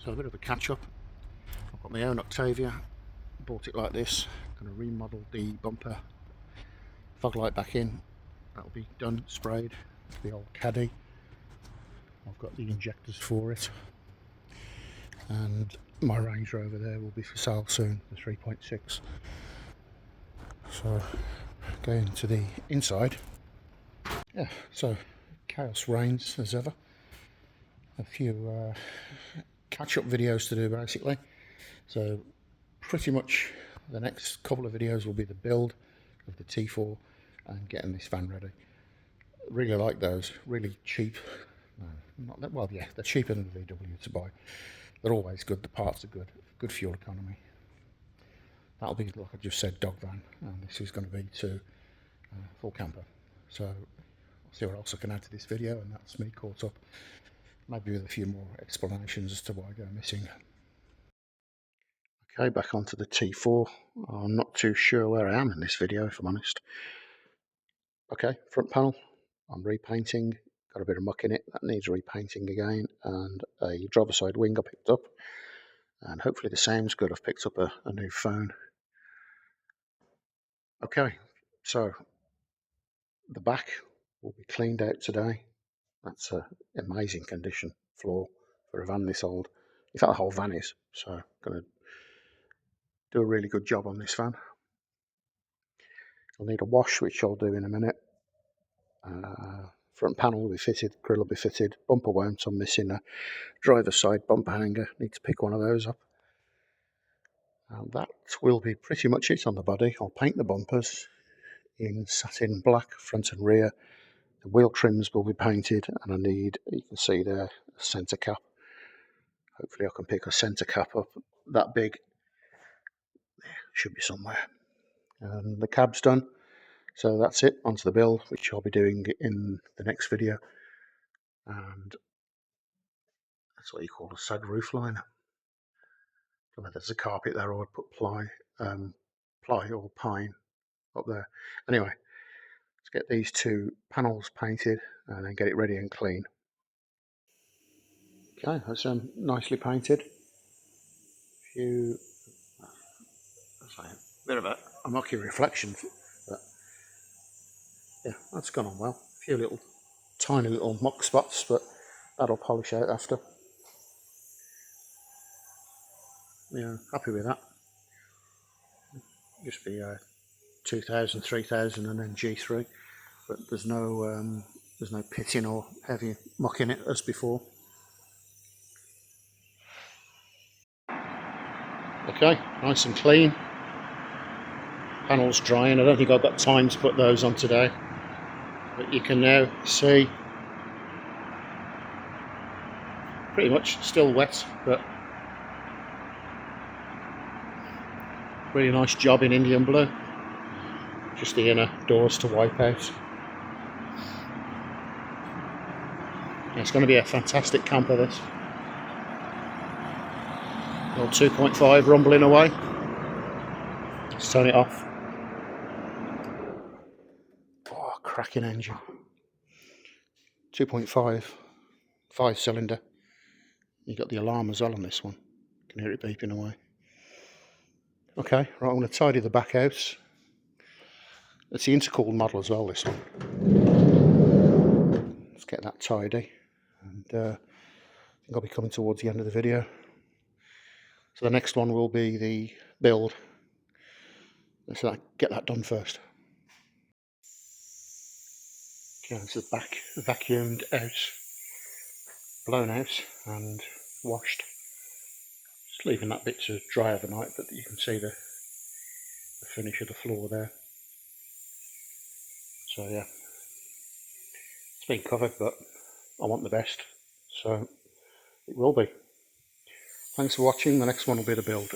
So a bit of a catch up. I've got my own Octavia, bought it like this. Going to remodel the bumper, fog light back in, that'll be done, sprayed. The old Caddy, I've got the injectors for it, and my Range Rover there will be for sale soon, the 3.6. So going to the inside, yeah, so chaos reigns as ever. A few catch-up videos to do basically. So pretty much the next couple of videos will be the build of the T4 and getting this van ready. Really like those, really cheap. No, not that well, yeah, they're cheaper than the VW to buy. They're always good, the parts are good, good fuel economy. That'll be, like I just said, dog van, and this is going to be to full camper. So I'll see what else I can add to this video, and that's me caught up, maybe with a few more explanations as to why I go missing. Okay, back onto the T4. I'm not too sure where I am in this video, if I'm honest. Okay, front panel, I'm repainting, got a bit of muck in it, that needs repainting again, and a driver side wing I picked up, and hopefully the sound's good. I've picked up a new phone. Okay, so the back will be cleaned out today. That's an amazing condition floor for a van this old. In fact, the whole van is, so I'm going to do a really good job on this van. I'll need a wash, which I'll do in a minute. Front panel will be fitted, grill will be fitted, bumper won't. I'm missing a driver's side bumper hanger, need to pick one of those up. And that will be pretty much it on the body. I'll paint the bumpers in satin black, front and rear. The wheel trims will be painted, and I need, you can see there, a centre cap. Hopefully I can pick a centre cap up that big. Should be somewhere. And the cab's done. So that's it, onto the build, which I'll be doing in the next video. And that's what you call a sag roof liner. There's a carpet there, or I'd put ply or pine up there. Anyway, let's get these two panels painted and then get it ready and clean. Okay, that's nicely painted. Few, a bit of a mucky reflection, but yeah, that's gone on well. A few little, tiny little muck spots, but that'll polish out after. Yeah, happy with that. Just be 2000, 3000 and then G3, but there's no pitting or heavy muck in it as before. Okay, nice and clean. Panels drying. I don't think I've got time to put those on today, but you can now see pretty much still wet, but really nice job in Indian blue. Just the inner doors to wipe out. Yeah, it's going to be a fantastic camper, this. Old 2.5 rumbling away. Let's turn it off. Oh, cracking engine. 2.5, 5-cylinder. You got the alarm as well on this one. You can hear it beeping away. Okay, right, I'm going to tidy the back out. It's the intercooled model as well, this one. Let's get that tidy. And I think I'll be coming towards the end of the video. So the next one will be the build. Let's get that done first. Okay, this is back vacuumed out, blown out and washed. Just leaving that bit to dry overnight, but you can see the finish of the floor there. So yeah, it's been covered, but I want the best, so it will be. Thanks for watching. The next one will be the build.